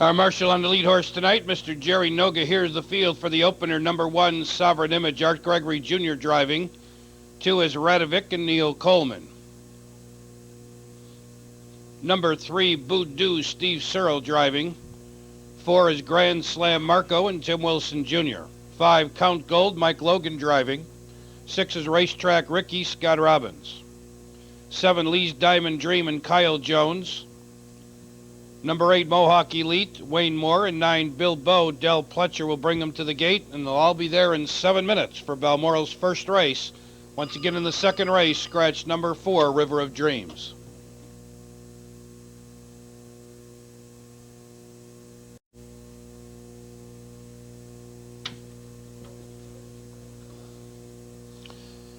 Our marshal on the lead horse tonight, Mr. Jerry Noga, here's the field for the opener. Number 1, Sovereign Image, Art Gregory Jr. driving. 2 is Radovic and Neil Coleman. Number 3, Voodoo, Steve Searle driving. 4 is Grand Slam Marco and Tim Wilson Jr. 5, Count Gold, Mike Logan driving. 6 is Racetrack Ricky, Scott Robbins. 7, Lee's Diamond Dream and Kyle Jones. Number 8, Mohawk Elite, Wayne Moore, and 9, Bilbo, Del Pletcher will bring them to the gate, and they'll all be there in 7 minutes for Balmoral's first race. Once again in the second race, scratch number 4, River of Dreams.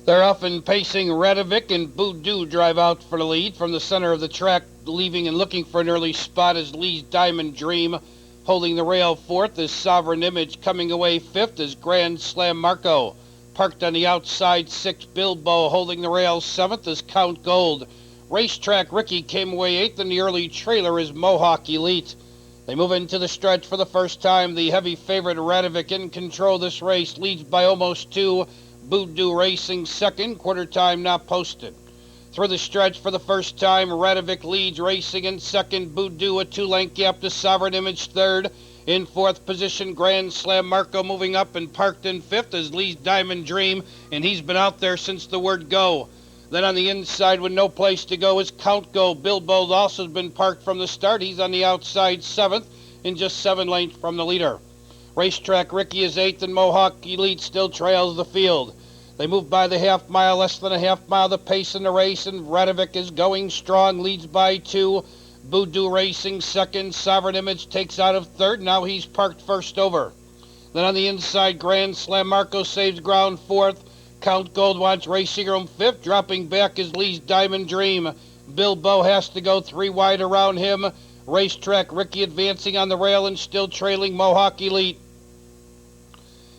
They're off and pacing. Radovic and Voodoo drive out for the lead. From the center of the track, leaving and looking for an early spot is Lee's Diamond Dream. Holding the rail fourth is Sovereign Image. Coming away fifth is Grand Slam Marco. Parked on the outside, 6, Bilbo. Holding the rail seventh is Count Gold. Racetrack Ricky came away eighth, and the early trailer is Mohawk Elite. They move into the stretch for the first time. The heavy favorite Radovic in control of this race, leads by almost 2. Voodoo racing second, quarter time not posted. Through the stretch for the first time, Radovic leads, racing in second. Voodoo a 2-length gap to Sovereign Image third. In fourth position, Grand Slam Marco moving up, and parked in fifth is Lee's Diamond Dream, and he's been out there since the word go. Then on the inside with no place to go is Count Go. Bilbo also has been parked from the start. He's on the outside seventh, and just 7 lengths from the leader. Racetrack Ricky is eighth, and Mohawk Elite still trails the field. They move by the half mile, less than a half mile the pace in the race, and Radovic is going strong, leads by 2. Voodoo racing second. Sovereign Image takes out of third. Now he's parked first over. Then on the inside, Grand Slam Marco saves ground fourth. Count Gold wants racing room fifth. Dropping back is Lee's Diamond Dream. Bilbo has to go 3 wide around him. Racetrack Ricky advancing on the rail and still trailing Mohawk Elite.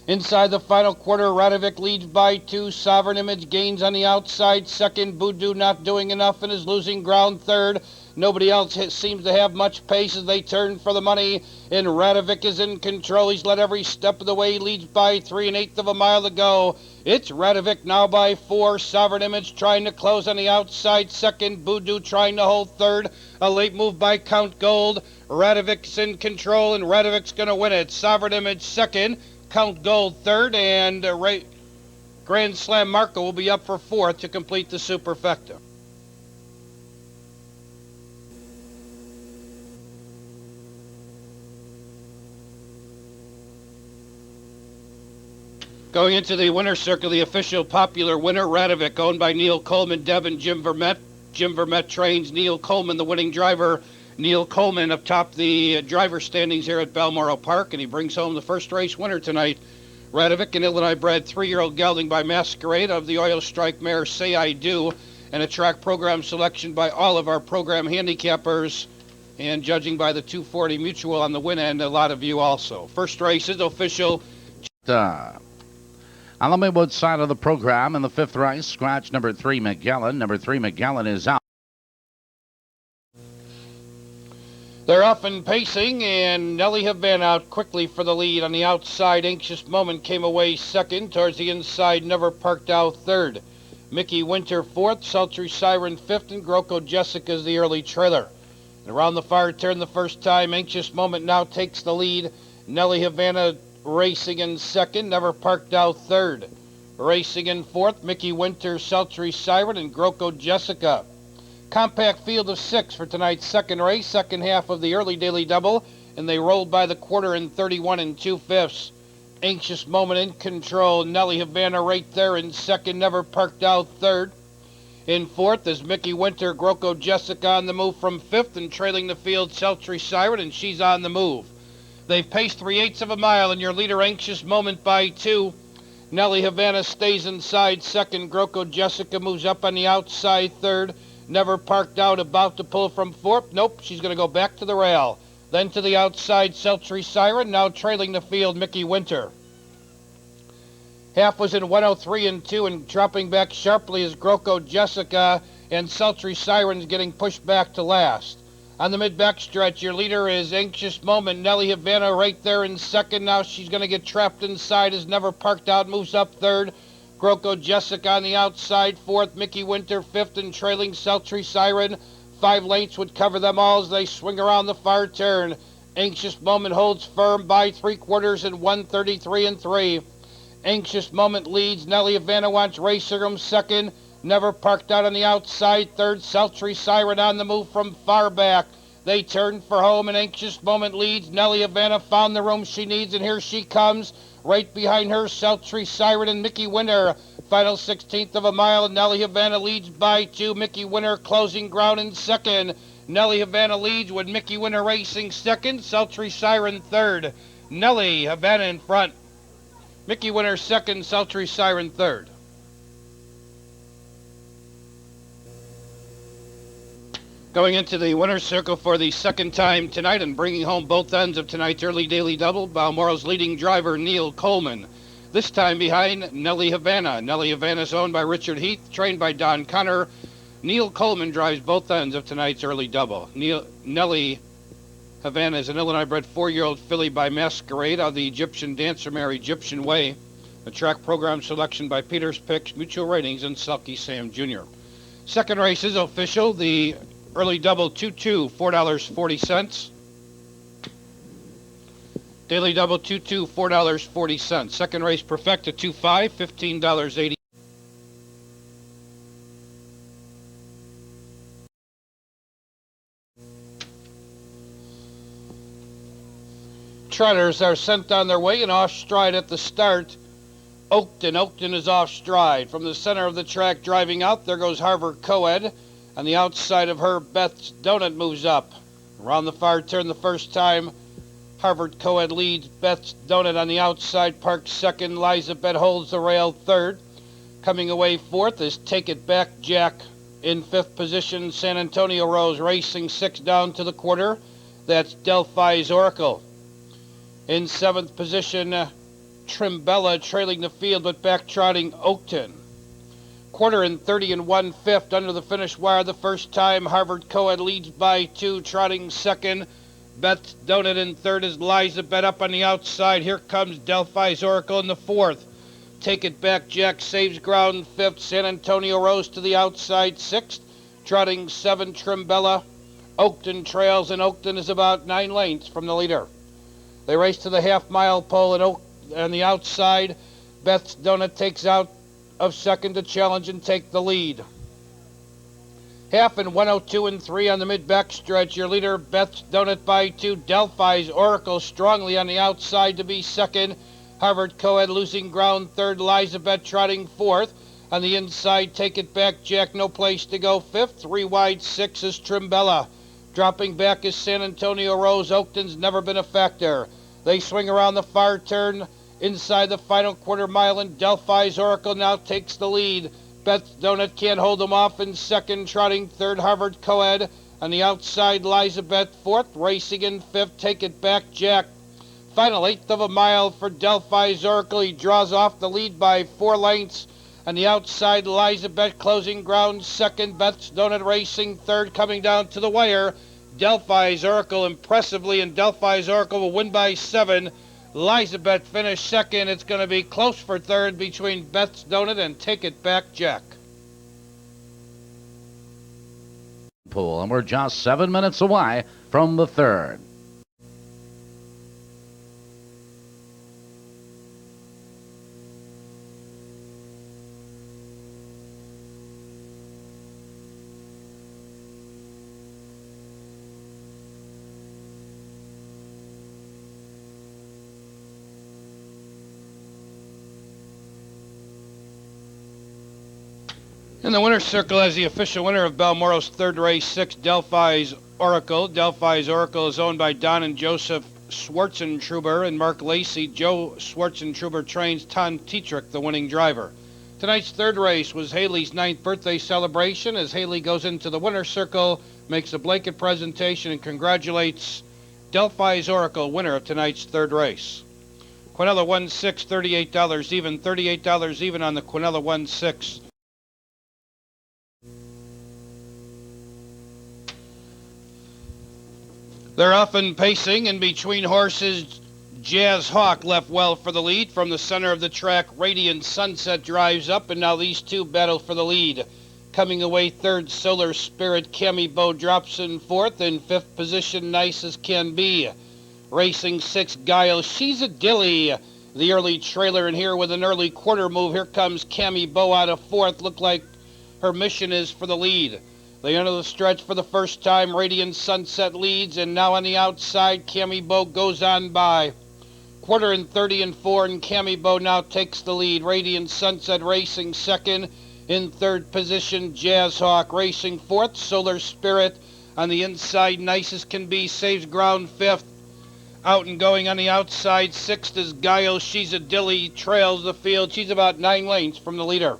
Inside the final quarter, Radovic leads by 2. Sovereign Image gains on the outside second. Voodoo not doing enough and is losing ground third. Nobody else seems to have much pace as they turn for the money, and Radovic is in control. He's led every step of the way. He leads by 3 1/8 of a mile to go. It's Radovic now by 4. Sovereign Image trying to close on the outside second. Voodoo trying to hold third. A late move by Count Gold. Radovic's in control, and Radovic's going to win it. Sovereign Image second. Count Gold third, and Grand Slam Marco will be up for fourth to complete the superfecta. Going into the winner's circle, the official popular winner, Radovic, owned by Neil Coleman, Deb, and Jim Vermette. Jim Vermette trains Neil Coleman, the winning driver. Neil Coleman up top the driver standings here at Balmoral Park, and he brings home the first race winner tonight. Radovic, an Illinois-bred 3-year-old gelding by Masquerade of the Oil Strike mare Say I Do, and a track program selection by all of our program handicappers, and judging by the 240 Mutual on the win end, a lot of you also. First race is official. On the Maywood side of the program, in the fifth race, scratch number 3, Magellan. Number 3, Magellan is out. They're off and pacing, and Nellie have been out quickly for the lead. On the outside, Anxious Moment came away second. Towards the inside, Never Parked Out third. Mickey Winter fourth, Sultry Siren fifth, and Groko Jessica's the early trailer. And around the far turn the first time, Anxious Moment now takes the lead. Nellie Havana racing in second, Never Parked Out third. Racing in fourth, Mickey Winter, Sultry Siren, and Groko Jessica. Compact field of 6 for tonight's second race, second half of the early daily double, and they rolled by the quarter in 31 2/5. Anxious Moment in control. Nellie Havana right there in second, Never Parked Out third. In fourth is Mickey Winter, Groko Jessica on the move from fifth, and trailing the field, Sultry Siren, and she's on the move. They've paced 3/8 of a mile, and your leader, Anxious Moment, by 2. Nellie Havana stays inside second. Groko Jessica moves up on the outside third. Never Parked Out about to pull from fourth. Nope, she's going to go back to the rail. Then to the outside, Sultry Siren, now trailing the field, Mickey Winter. Half was in 103 2, and dropping back sharply is Groko Jessica, and Sultry Siren's getting pushed back to last. On the mid-back stretch, your leader is Anxious Moment. Nelly Havana right there in second. Now she's going to get trapped inside. Is Never Parked Out, moves up third. Groco Jessica on the outside, fourth. Mickey Winter fifth, and trailing Sultry Siren. 5 lengths would cover them all as they swing around the far turn. Anxious Moment holds firm by 3/4 and 133 and 3. Anxious Moment leads. Nelly Havana wants Racer Room second. Never Parked Out on the outside third. Sultry Siren on the move from far back. They turn for home, and Anxious Moment leads. Nelly Havana found the room she needs, and here she comes. Right behind her, Sultry Siren and Mickey Winter. Final 16th of a mile, and Nelly Havana leads by 2. Mickey Winter closing ground in second. Nelly Havana leads with Mickey Winter racing second. Sultry Siren third. Nelly Havana in front. Mickey Winter second. Sultry Siren third. Going into the winner's circle for the second time tonight and bringing home both ends of tonight's early daily double, Balmoral's leading driver, Neil Coleman. This time behind Nelly Havana. Nelly Havana is owned by Richard Heath, trained by Don Connor. Neil Coleman drives both ends of tonight's early double. Nelly Havana is an Illinois-bred 4-year-old filly by Masquerade of the Egyptian dancer mare Egyptian Way. The track program selection by Peters Picks, Mutual Ratings, and Sulky Sam Jr. Second race is official. The early double 2-2, $4.40. Daily double 2-2, $4.40. Second race Perfecta 2-5, $15.80. Trotters are sent on their way and off stride at the start. Oakton is off stride. From the center of the track driving out, there goes Harvard Coed. On the outside of her, Beth's Donut moves up. Around the far turn the first time, Harvard Coed leads. Beth's Donut on the outside, parks second. Liza Bet holds the rail third. Coming away fourth is Take It Back Jack. In fifth position, San Antonio Rose racing 6 down to the quarter. That's Delphi's Oracle. In seventh position, Trimbella trailing the field but back trotting Oakton. Quarter and 30 and 1/5 under the finish wire the first time. Harvard Coed leads by 2, trotting second. Beth's Donut in third as Liza Bet up on the outside. Here comes Delphi's Oracle in the fourth. Take It Back Jack saves ground fifth. San Antonio Rose to the outside sixth. Trotting 7, Trimbella. Oakton trails, and Oakton is about 9 lengths from the leader. They race to the half-mile pole, and on the outside, Beth's Donut takes out of second to challenge and take the lead. Half and 102 and 3 on the mid-back stretch. Your leader, Beth's Donut by 2. Delphi's Oracle strongly on the outside to be second. Harvard Coed losing ground third. Liza Bet trotting fourth. On the inside, Take It Back Jack, no place to go fifth. 3 wide 6 is Trimbella. Dropping back is San Antonio Rose. Oakton's never been a factor. They swing around the far turn inside the final quarter mile, and Delphi's Oracle now takes the lead. Beth's Donut can't hold them off in second, trotting third, Harvard Coed. On the outside, Liza Bet fourth, racing in fifth, Take It Back Jack. Final 1/8 of a mile for Delphi's Oracle. He draws off the lead by 4 lengths. On the outside, Liza Bet closing ground second, Beth's Donut racing third, coming down to the wire. Delphi's Oracle impressively, and Delphi's Oracle will win by 7. Liza Bet finished second. It's going to be close for third between Beth's Donut and Take It Back Jack. Pool, and we're just 7 minutes away from the third. In the winner's circle as the official winner of Balmoral's third race, 6, Delphi's Oracle. Delphi's Oracle is owned by Don and Joseph Schwartzentruber and Mark Lacey. Joe Schwartzentruber trains Ton Tetrick, the winning driver. Tonight's third race was Haley's 9th birthday celebration as Haley goes into the winner's circle, makes a blanket presentation, and congratulates Delphi's Oracle, winner of tonight's third race. Quinella 1-6, $38 even, $38 even on the Quinella 1-6. They're often pacing in between horses. Jazz Hawk left well for the lead. From the center of the track, Radiant Sunset drives up, and now these two battle for the lead. Coming away third, Solar Spirit. Cammy Bow drops in fourth. In fifth position, Nice as Can Be. Racing six, Guile. She's a Dilly. The early trailer in here with an early quarter move. Here comes Cammy Bow out of fourth. Look like her mission is for the lead. They enter the stretch for the first time. Radiant Sunset leads, and now on the outside, Cammy Bow goes on by. Quarter and 30 and 4, and Cammy Bow now takes the lead. Radiant Sunset racing second. In third position, Jazz Hawk racing fourth. Solar Spirit on the inside, Nice as Can Be, saves ground fifth. Out and going on the outside, sixth is Guile. She's a Dilly, trails the field. She's about 9 lengths from the leader.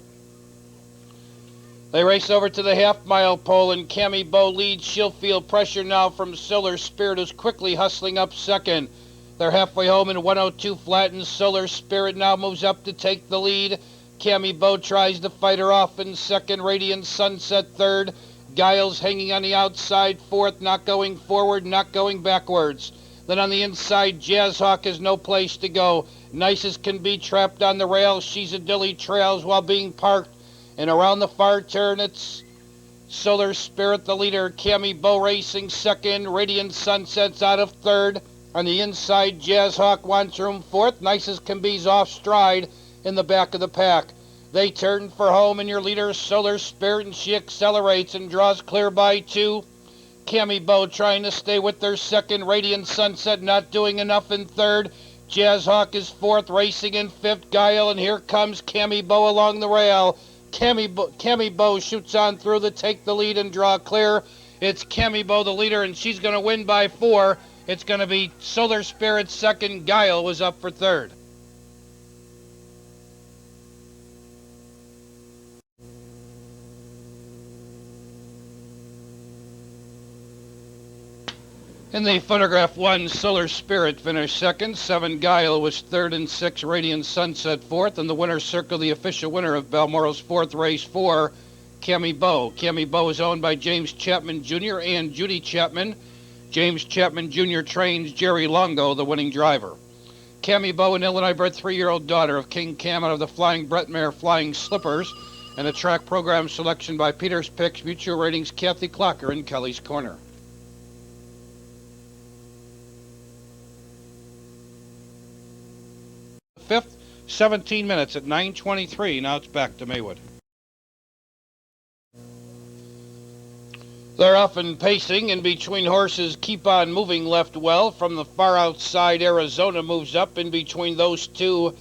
They race over to the half-mile pole, and Cammy Bow leads. She'll feel pressure now from Solar Spirit, who's quickly hustling up second. They're halfway home in 102 flat, and Solar Spirit now moves up to take the lead. Cammy Bow tries to fight her off in second. Radiant Sunset third. Guile's hanging on the outside fourth, not going forward, not going backwards. Then on the inside, Jazz Hawk has no place to go. Nice as Can Be trapped on the rail. She's a Dilly trails while being parked. And around the far turn, it's Solar Spirit, the leader. Cammy Bow racing second. Radiant Sunset's out of third. On the inside, Jazz Hawk wants room fourth. Nice as Can Be's off stride in the back of the pack. They turn for home, and your leader, Solar Spirit, and she accelerates and draws clear by 2. Cammy Bow trying to stay with their second. Radiant Sunset not doing enough in third. Jazz Hawk is fourth, racing in fifth. Guile, and here comes Cammy Bow along the rail. Cammy Bow shoots on through to take the lead and draw clear. It's Cammy Bow, the leader, and she's going to win by 4. It's going to be Solar Spirit second. Guile was up for third. In the photograph 1, Solar Spirit finished second. 7, Guile was third, and 6, Radiant Sunset fourth. And the winner's circle, the official winner of Balmoral's fourth race 4, Cammy Bow. Cammy Bow is owned by James Chapman Jr. and Judy Chapman. James Chapman Jr. trains Jerry Longo, the winning driver. Cammy Bow, an Illinois-bred 3-year-old daughter of King Cam out of the Flying Bretmare Flying Slippers, and a track program selection by Peter's Picks, Mutual Ratings, Kathy Clocker, in Kelly's Corner. Fifth, 17 minutes at 9:23. Now it's back to Maywood. They're often pacing in between horses. Keep On Moving left well. From the far outside, Arizona moves up. In between those two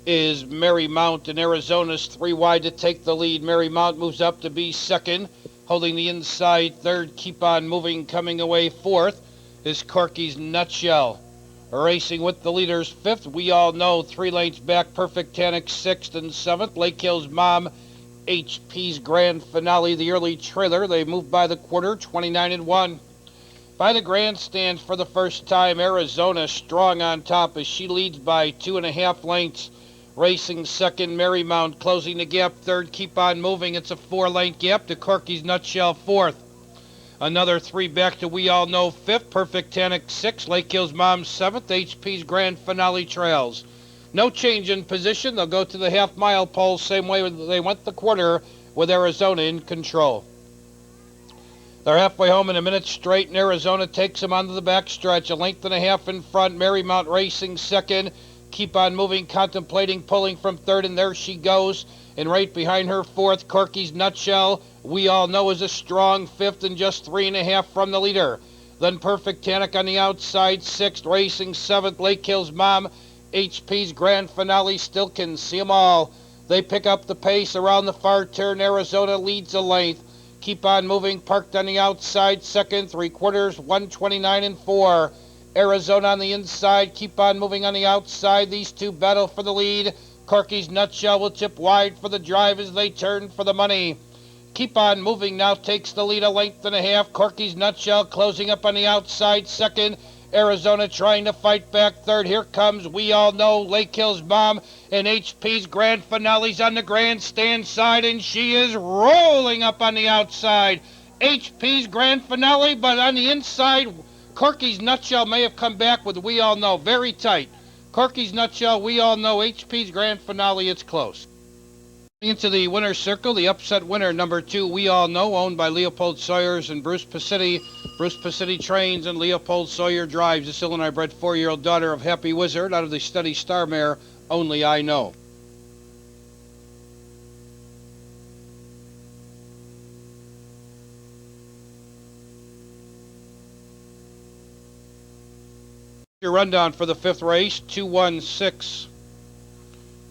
is Marymount, and Arizona's 3 wide to take the lead. Marymount moves up to be second. Holding the inside third, Keep On Moving. Coming away fourth is Corky's Nutshell. Racing with the leaders fifth, We All Know, 3 lengths back, Perfect Tanic sixth and seventh. Lake Hill's Mom, HP's Grand Finale, the early trailer. They move by the quarter, 29 and 1. By the grandstand for the first time, Arizona strong on top as she leads by 2.5 lengths. Racing second, Marymount closing the gap third, Keep On Moving. It's a 4-length gap to Corky's Nutshell fourth. Another 3 back to We All Know fifth, Perfect Tanic sixth, Lake Hill's Mom seventh, HP's Grand Finale trails. No change in position. They'll go to the half-mile pole same way they went the quarter, with Arizona in control. They're halfway home in a minute straight, and Arizona takes them onto the back stretch. 1.5 lengths in front, Marymount racing second. Keep On Moving, contemplating pulling from third, and there she goes. And right behind her fourth, Corky's Nutshell. We All Know is a strong fifth and just 3.5 from the leader. Then Perfect Tanic on the outside, sixth, racing seventh, Lake Hill's Mom. HP's Grand Finale still can see them all. They pick up the pace around the far turn. Arizona leads a length. Keep On Moving, parked on the outside, second, 3/4, 129 and 4. Arizona on the inside, Keep On Moving on the outside. These two battle for the lead. Corky's Nutshell will chip wide for the drive as they turn for the money. Keep On Moving now takes the lead 1.5 lengths. Corky's Nutshell closing up on the outside second. Arizona trying to fight back third. Here comes We All Know, Lake Hill's Mom, and HP's Grand Finale's on the grandstand side, and she is rolling up on the outside. HP's Grand Finale, but on the inside, Corky's Nutshell may have come back with We All Know. Very tight. Corky's Nutshell, We All Know, HP's Grand Finale, it's close. Into the winner's circle, the upset winner, number 2, We All Know, owned by Leopold Sawyers and Bruce Pacitti. Bruce Pacitti trains and Leopold Sawyer drives. This Illinois-bred 4-year-old daughter of Happy Wizard out of the Steady Star mare, Only I Know. Your rundown for the 5th race, 216,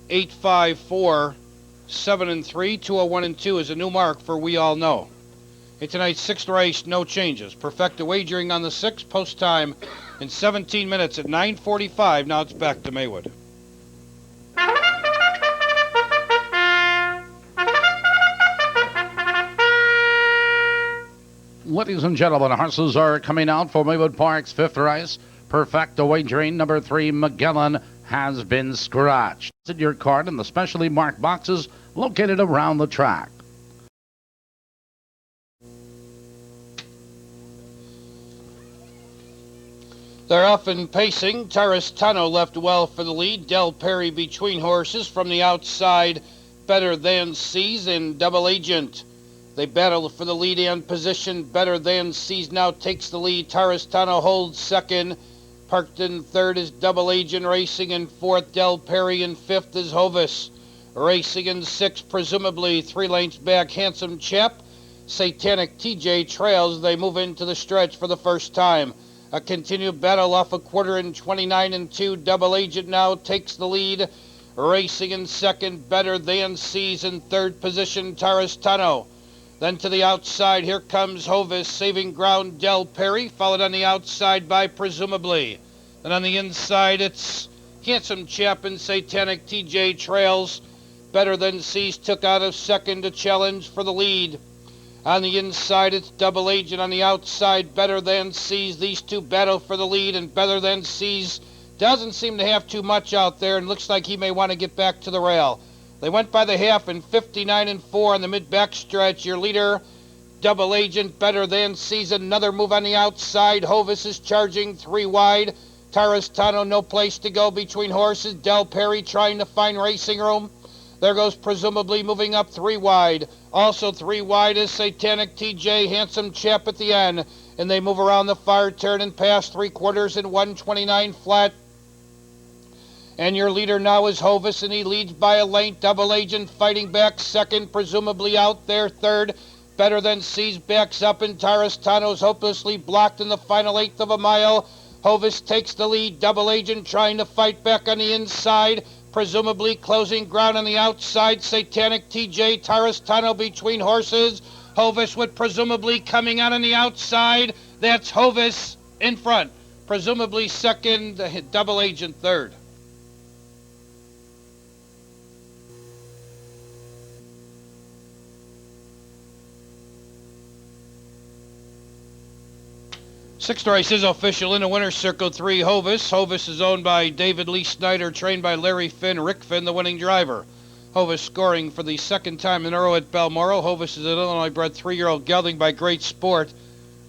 854, 7 and 3, 201 and 2 is a new mark for We All Know. In tonight's 6th race, no changes. Perfecta wagering on the 6th, post time in 17 minutes at 9:45. Now it's back to Maywood. Ladies and gentlemen, horses are coming out for Maywood Park's 5th race. Perfecta wagering, number 3, Magellan, has been scratched. Sit your card in the specially marked boxes located around the track. They're off and pacing. Tarastano left well for the lead. Del Perry between horses from the outside. Better Than Seas and Double Agent. They battle for the lead and position. Better Than Seas now takes the lead. Tarastano holds second. Parked in third is Double Agent. Racing in fourth, Del Perry. In fifth is Hovis. Racing in sixth, presumably 3 lengths back, Handsome Chap. Satanic TJ trails. They move into the stretch for the first time. A continued battle off a quarter in 29 and 2. Double Agent now takes the lead. Racing in second, Better Than Seas. In third position, Tarastano. Then to the outside, here comes Hovis, saving ground, Del Perry, followed on the outside by Presumably. Then on the inside, it's Handsome Chap and Satanic TJ trails. Better Than Seas took out of second to challenge for the lead. On the inside, it's Double Agent. On the outside, Better Than Seas. These two battle for the lead, and Better Than Seas doesn't seem to have too much out there, and looks like he may want to get back to the rail. They went by the half in 59 and 4 on the mid-back stretch. Your leader, Double Agent, Better Than Seas. Another move on the outside. Hovis is charging 3 wide. Tarastano, no place to go between horses. Del Perry trying to find racing room. There goes Presumably moving up 3 wide. Also 3 wide is Satanic TJ, Handsome Chap at the end. And they move around the far turn and pass 3/4 in 129 flat. And your leader now is Hovis, and he leads by a length. Double Agent fighting back second, Presumably out there third. Better Than Seas backs up, and Tarastano's hopelessly blocked in the final 1/8 of a mile. Hovis takes the lead. Double Agent trying to fight back on the inside. Presumably closing ground on the outside. Satanic TJ, Tarastano between horses. Hovis with Presumably coming out on the outside. That's Hovis in front. Presumably second, Double Agent third. Sixth race is official in the winner's circle. 3 Hovis. Hovis is owned by David Lee Snyder, trained by Larry Finn. Rick Finn, the winning driver. Hovis scoring for the second time in a row at Balmoral. Hovis is an Illinois-bred 3-year-old gelding by Great Sport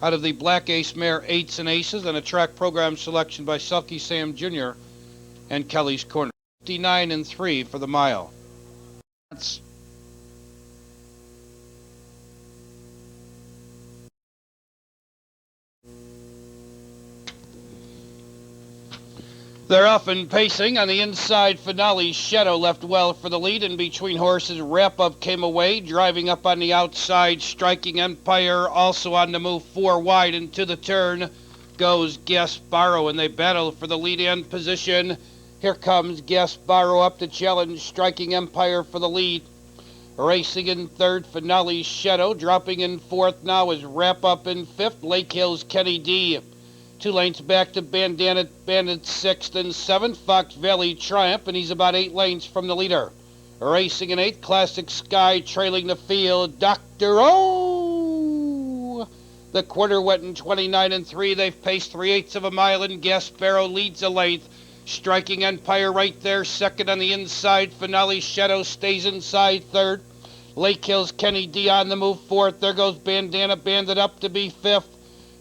out of the Black Ace mare 8s and Aces, and a track program selection by Selkie Sam Jr. and Kelly's Corner. 59 and 3 for the mile. That's They're off and pacing. On the inside, Finale Shadow left well for the lead, and between horses, Wrap Up came away, driving up on the outside. Striking Empire also on the move 4 wide. Into the turn goes Gasparo, and they battle for the lead end position. Here comes Gasparo up to challenge Striking Empire for the lead. Racing in third, Finale Shadow. Dropping in fourth now is Wrap Up in fifth. Lake Hills Kenny D. 2 lengths back to Bandit sixth and seventh. Fox Valley Triumph, and he's about 8 lengths from the leader. Racing in eighth, Classic Sky trailing the field. Dr. O. The quarter went in 29 and 3. They've paced 3/8 of a mile, and Gasparo leads a length. Striking Empire right there, second on the inside. Finale Shadow stays inside third. Lake Hills Kenny D on the move fourth. There goes Bandana Bandit up to be fifth.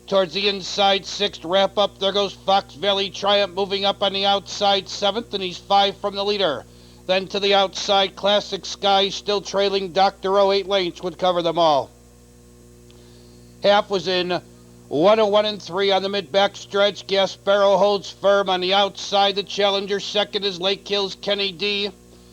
Towards the inside, 6th wrap up. There goes Fox Valley Triumph moving up on the outside, 7th, and he's 5 from the leader. Then to the outside, Classic Sky still trailing Dr. O. 8 lengths would cover them all. Half was in 101 and 3 on the mid-back stretch. Gasparo holds firm on the outside. The challenger second is Lake Hills Kenny D.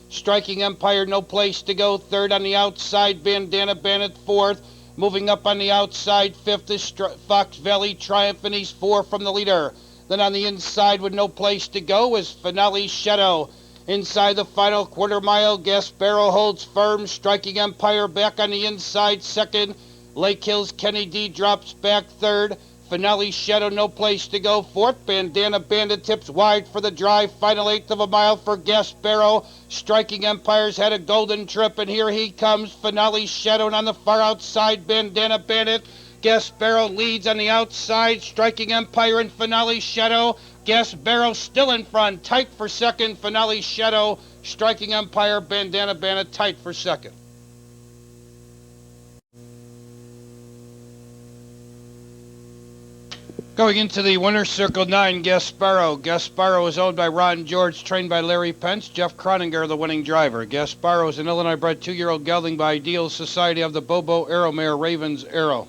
Striking Empire, no place to go. Third on the outside, Bandana Bandit fourth. Moving up on the outside, fifth is Fox Valley Triumph, and he's 4 from the leader. Then on the inside with no place to go is Finale Shadow. Inside the final quarter mile, Gasparo holds firm. Striking Empire back on the inside, second. Lake Hills Kenny D drops back third. Finale Shadow, no place to go, fourth. Bandana Bandit tips wide for the drive. Final 1/8 of a mile for Gasparo. Striking Empire's had a golden trip, and here he comes. Finale Shadow, and on the far outside, Bandana Bandit. Gasparo leads on the outside. Striking Empire and Finale Shadow. Gasparo still in front, tight for second. Finale Shadow, Striking Empire, Bandana Bandit tight for second. Going into the winner's circle, 9, Gasparo. Gasparo is owned by Ron George, trained by Larry Pence. Jeff Croninger, the winning driver. Gasparo is an Illinois-bred 2-year-old gelding by Ideal Society of the Bobo Arrow mare Ravens Arrow.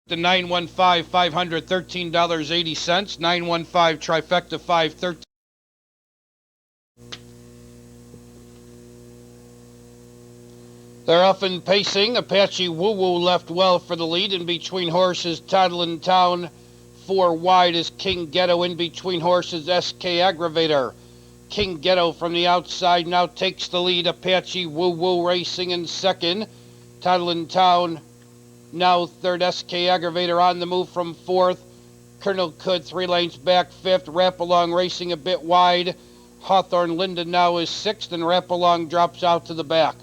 The 915 500 $13.80. 915 trifecta 513. They're often pacing. Apache Woo Woo left well for the lead. In between horses, Toddlin Town. 4 wide is King Ghetto. In between horses, SK Aggravator. King Ghetto from the outside now takes the lead. Apache Woo Woo racing in second. Toddlin Town now third. SK Aggravator on the move from fourth. Colonel Could 3 lanes back fifth. Wrap Along racing a bit wide. Hawthorne Linda now is sixth, and Wrap Along drops out to the back.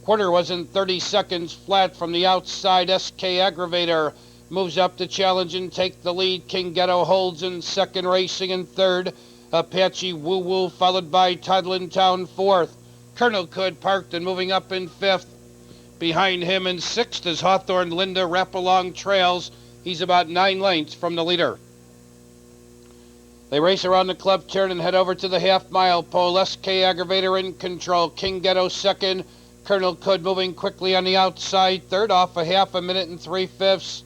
Quarter was in 30 seconds flat from the outside. SK Aggravator moves up to challenge and take the lead. King Ghetto holds in second, racing in third. Apache Woo Woo followed by Toddlin Town fourth. Colonel Could parked and moving up in fifth. Behind him in sixth is Hawthorne Linda. Wrap Along trails. He's about 9 lengths from the leader. They race around the club turn and head over to the half-mile pole. SK Aggravator in control. King Ghetto second. Colonel Could moving quickly on the outside. Third off a half a minute and 3/5.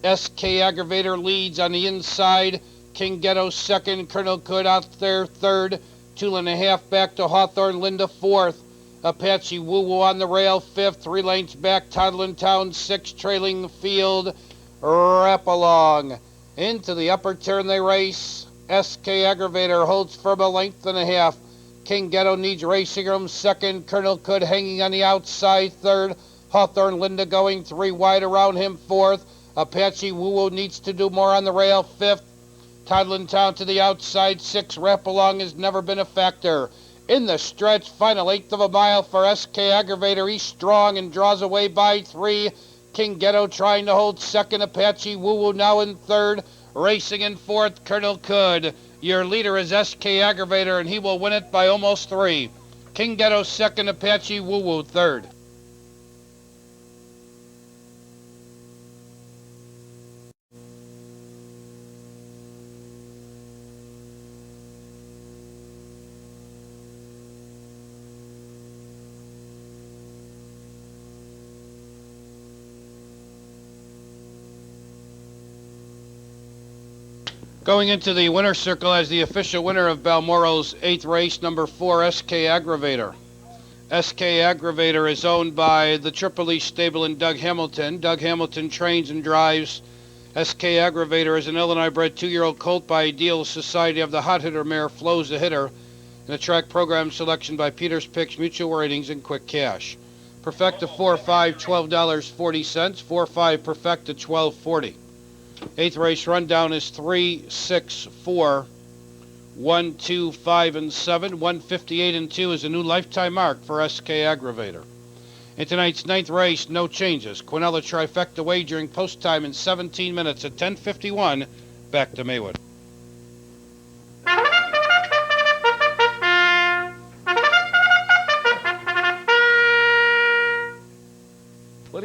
SK Aggravator leads on the inside. King Ghetto second. Colonel Could out there third. 2.5 back to Hawthorne Linda fourth. Apache Woo Woo on the rail fifth. 3 lengths back. Toddlin Town sixth. Trailing the field. Wrap Along. Into the upper turn they race. SK Aggravator holds firm 1.5 lengths. King Ghetto needs racing room second. Colonel Could hanging on the outside third. Hawthorne Linda going 3 wide around him fourth. Apache Woo Woo needs to do more on the rail fifth. Toddlin Town to the outside sixth. Wrap Along has never been a factor. In the stretch, final 1/8 of a mile for SK Aggravator. He's strong and draws away by 3. King Ghetto trying to hold second. Apache Woo Woo now in third. Racing in fourth, Colonel Could. Your leader is SK Aggravator, and he will win it by almost 3. King Ghetto second, Apache Woo Woo third. Going into the winner's circle as the official winner of Balmoral's 8th race, number 4, SK Aggravator. SK Aggravator is owned by the Tripoli Stable and Doug Hamilton. Doug Hamilton trains and drives. SK Aggravator is an Illinois-bred 2-year-old colt by Ideal Society of the hot hitter mare Flows the Hitter, and a track program selection by Peters Picks, Mutual Ratings, and Quick Cash. Perfecta 4-5, $12.40. 4-5 Perfecta, $12.40. 8th race rundown is 3, 6, 4, 1, 2, 5, and 7. 158 and 2 is a new lifetime mark for SK Aggravator. In tonight's 9th race, no changes. Quinella trifecta wagering post time in 17 minutes at 10:51. Back to Maywood.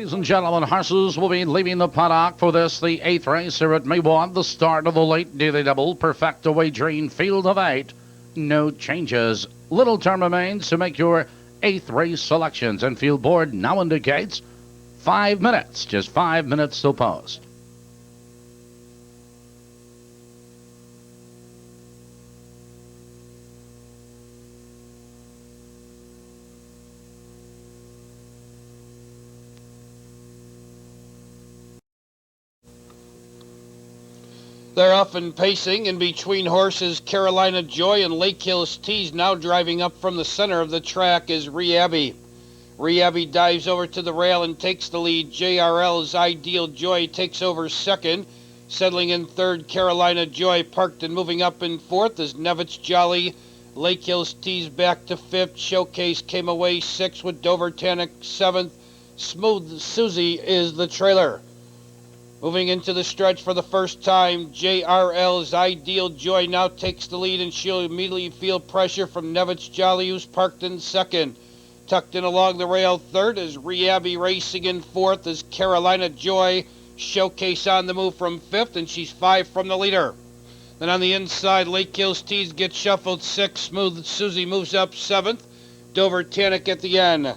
Ladies and gentlemen, horses will be leaving the paddock for this, the 8th race here at Maywood, the start of the late daily double, Perfecto Wagering Field of 8. No changes. Little time remains to make your 8th race selections, and field board now indicates 5 minutes, just 5 minutes till post. They're often pacing in between horses Carolina Joy and Lake Hills Tease. Now driving up from the center of the track is Reabbey. Reabbey dives over to the rail and takes the lead. JRL's Ideal Joy takes over second. Settling in third, Carolina Joy parked and moving up in fourth is Nevitz Jolly. Lake Hills Tease back to fifth. Showcase came away sixth with Dover Tannic seventh. Smooth Susie is the trailer. Moving into the stretch for the first time, JRL's Ideal Joy now takes the lead, and she'll immediately feel pressure from Nevitz Jolly, who's parked in second. Tucked in along the rail third is Reabbey. Racing in fourth is Carolina Joy. Showcase on the move from fifth, and she's 5 from the leader. Then on the inside, Lake Hills Tease gets shuffled 6th. Smooth Susie moves up 7th. Dover Tannic at the end.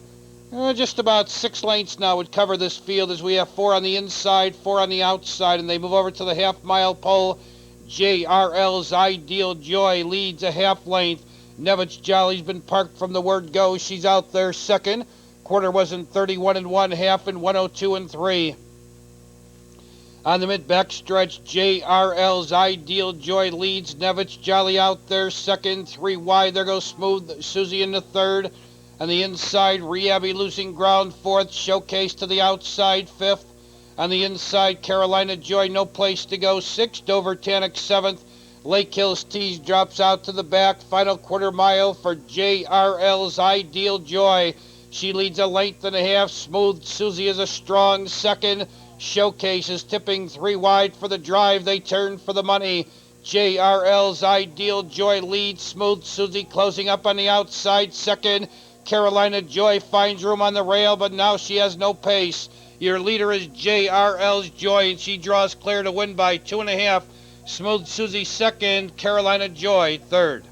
Just about 6 lengths now would cover this field, as we have 4 on the inside, 4 on the outside, and they move over to the half-mile pole. JRL's Ideal Joy leads a half length. Nevitz Jolly's been parked from the word go. She's out there second. Quarter was in 31 1/2 and 102 3. On the mid-back stretch, JRL's Ideal Joy leads. Nevitz Jolly out there second. 3 wide. There goes Smooth Susie in the third. On the inside, Reabbey losing ground fourth. Showcase to the outside fifth. On the inside, Carolina Joy no place to go sixth. Dover Tannic seventh. Lake Hills Tease drops out to the back. Final quarter mile for JRL's Ideal Joy. She leads a length and a half. Smooth Susie is a strong second. Showcase is tipping 3 wide for the drive. They turn for the money. JRL's Ideal Joy leads. Smooth Susie closing up on the outside second. Carolina Joy finds room on the rail, but now she has no pace. Your leader is JRL's Joy, and she draws clear to win by 2.5. Smooth Susie second, Carolina Joy third.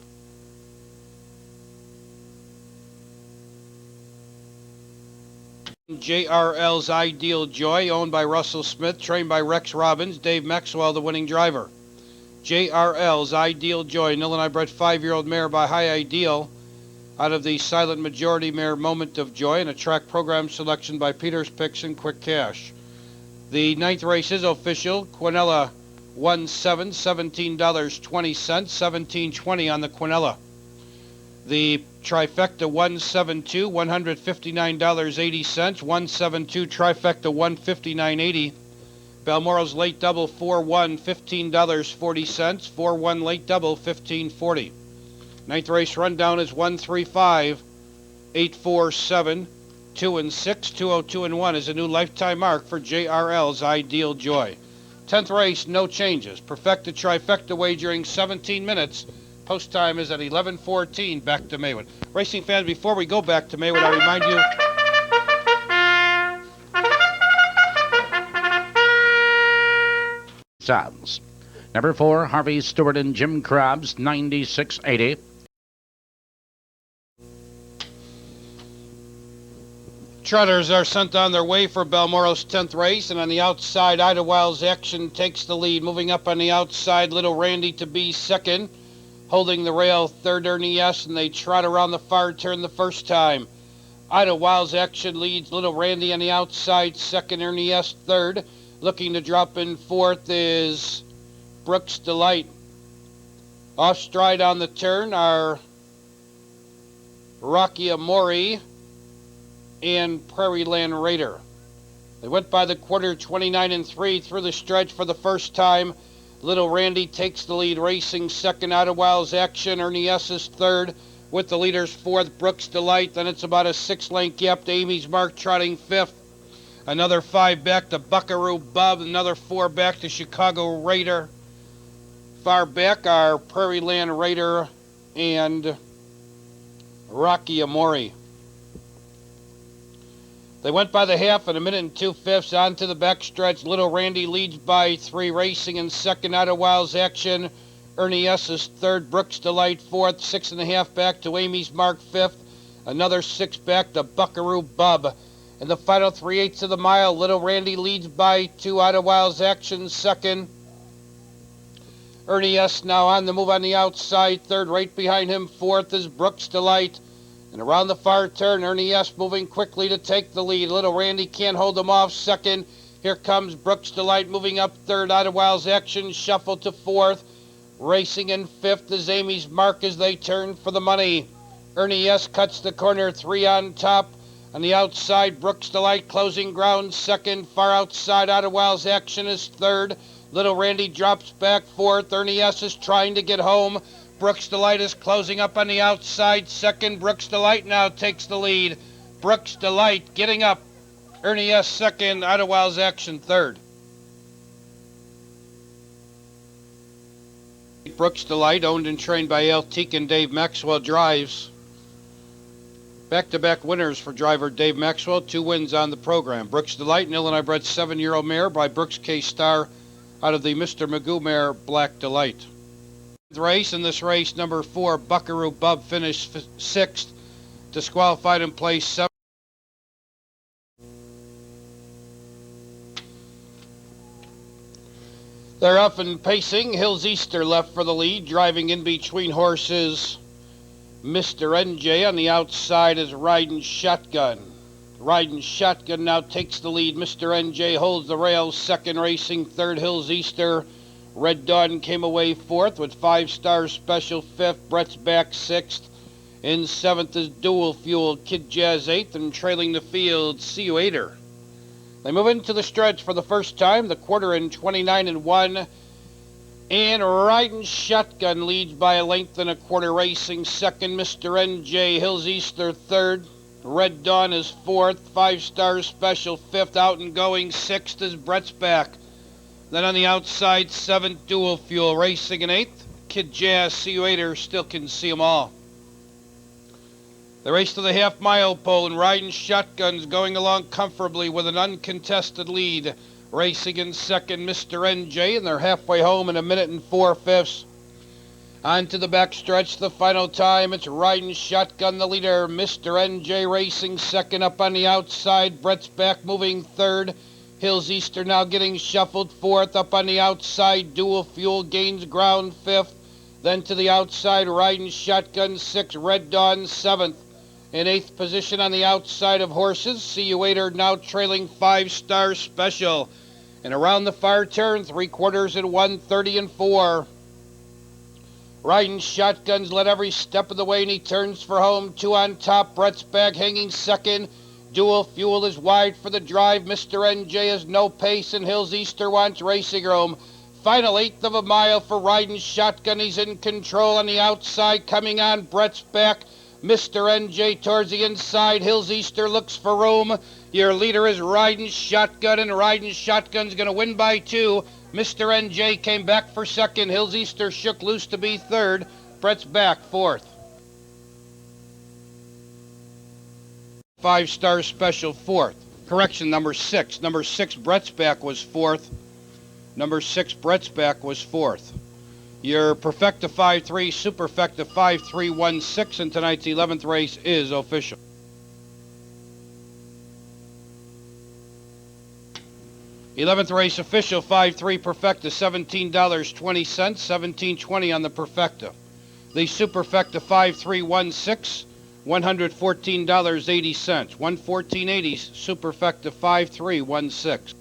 JRL's Ideal Joy, owned by Russell Smith, trained by Rex Robbins, Dave Maxwell, the winning driver. JRL's Ideal Joy, Nil and I bred 5-year-old mare by High Ideal, out of the Silent Majority mare Moment of Joy, and a track program selection by Peter's Picks and Quick Cash. The 9th race is official. Quinella won $17.20, $17.20 on the Quinella. The trifecta 172, $159.80, 172 trifecta 159.80. Balmoral's late double 4-1, $15.40, 4-1 late double $15.40. 9th race rundown is 135, 847, 2 and 6, 202 and 1 is a new lifetime mark for JRL's Ideal Joy. 10th race, no changes. Perfecta trifecta wagering 17 minutes. Post time is at 11:14. Back to Maywood. Racing fans, before we go back to Maywood, I remind you. Sounds. Number 4, Harvey Stewart and Jim Krabs, 96.80. Trotters are sent on their way for Balmoral's 10th race, and on the outside, Idlewild's Action takes the lead. Moving up on the outside, Little Randy to be second. Holding the rail, third Ernie S., and they trot around the far turn the first time. Idlewild's Action leads. Little Randy on the outside, second Ernie S., third. Looking to drop in fourth is Brooks Delight. Off stride on the turn are Rocky Amori and Prairie Land Raider. They went by the quarter 29 3 through the stretch for the first time. Little Randy takes the lead, racing second. Idlewild's Action, Ernie S. is third, with the leaders fourth, Brooks Delight. Then it's about a 6-length gap to Amy's Mark, trotting fifth. Another 5 back to Buckaroo Bub, another 4 back to Chicago Raider. Far back are Prairie Land Raider and Rocky Amori. They went by the half in a minute and 2/5 on to the backstretch. Little Randy leads by 3, racing in second. Out of Wild's Action. Ernie S is third. Brooks Delight fourth. 6.5 back to Amy's Mark fifth. Another 6 back to Buckaroo Bub. In the final 3/8 of the mile, Little Randy leads by 2. Out of Wild's Action second. Ernie S now on the move on the outside. Third, right behind him. Fourth is Brooks Delight. And around the far turn, Ernie S moving quickly to take the lead. Little Randy can't hold him off. Second, here comes Brooks Delight moving up third. Out of Wild's Action shuffled to fourth. Racing in fifth is Amy's Mark as they turn for the money. Ernie S cuts the corner, 3 on top. On the outside, Brooks Delight closing ground second. Far outside, Out of Wild's Action is third. Little Randy drops back fourth. Ernie S is trying to get home. Brooks Delight is closing up on the outside second. Brooks Delight now takes the lead. Brooks Delight getting up. Ernie S second. Out of Wild's Action third. Brooks Delight, owned and trained by Al Teak and Dave Maxwell, drives. Back-to-back winners for driver Dave Maxwell. 2 wins on the program. Brooks Delight, an Illinois bred 7-year-old mare by Brooks K. Starr out of the Mr. Magoo mare Black Delight. The race in this race, number 4, Buckaroo Bub, finished 6th. Disqualified in place 7. They're up and pacing. Hills Easter left for the lead, driving in between horses. Mr. NJ on the outside is Riding Shotgun. Riding Shotgun now takes the lead. Mr. NJ holds the rails. Second, racing third, Hills Easter. Red Dawn came away fourth with 5 Star Special fifth. Brett's back sixth. In seventh is Dual Fuel. Kid Jazz eighth, and trailing the field, See You Later. They move into the stretch for the first time. The quarter in 29-1. And Riding Shotgun leads by a length and a quarter, racing second. Mr. NJ, Hills Easter third. Red Dawn is fourth. 5 Star Special fifth. Out and going sixth is Brett's back. Then on the outside, 7th, Dual Fuel, racing in 8th. Kid Jazz, See You Later, still can see them all. The race to the half-mile pole, and Riding Shotgun's going along comfortably with an uncontested lead. Racing in second, Mr. NJ, and they're halfway home in a minute and 4/5. On to the backstretch, the final time. It's Riding Shotgun, the leader. Mr. NJ racing second. Up on the outside, Brett's back moving third. Hills Easter now getting shuffled fourth. Up on the outside, Dual Fuel gains ground fifth. Then to the outside, Riding Shotgun sixth. Red Dawn seventh. In 8th position on the outside of horses, See You Later now trailing 5 Star Special. And around the far turn, 3/4 and 1:30 and 4. Riding Shotgun's led every step of the way, and he turns for home. 2 on top, Brett's back hanging second. Dual Fuel is wide for the drive. Mr. NJ has no pace, and Hills Easter wants racing room. Final 1/8 of a mile for Riding Shotgun. He's in control on the outside, coming on Brett's back. Mr. NJ towards the inside. Hills Easter looks for room. Your leader is Riding Shotgun, and Riding Shotgun's going to win by 2. Mr. NJ came back for second. Hills Easter shook loose to be third. Brett's back fourth. 5 Star Special fourth. Correction, number 6. Number 6, Brett's back was fourth. Number 6, Brett's back was fourth. Your Perfecta 5-3, Superfecta 5-3-1-6, and tonight's 11th race is official. '11th race official, 5-3 Perfecta, $17.20, $17.20 on the Perfecta. The Superfecta 5-3-1-6, $114.80, $114.80, Superfecta 5-3-1-6.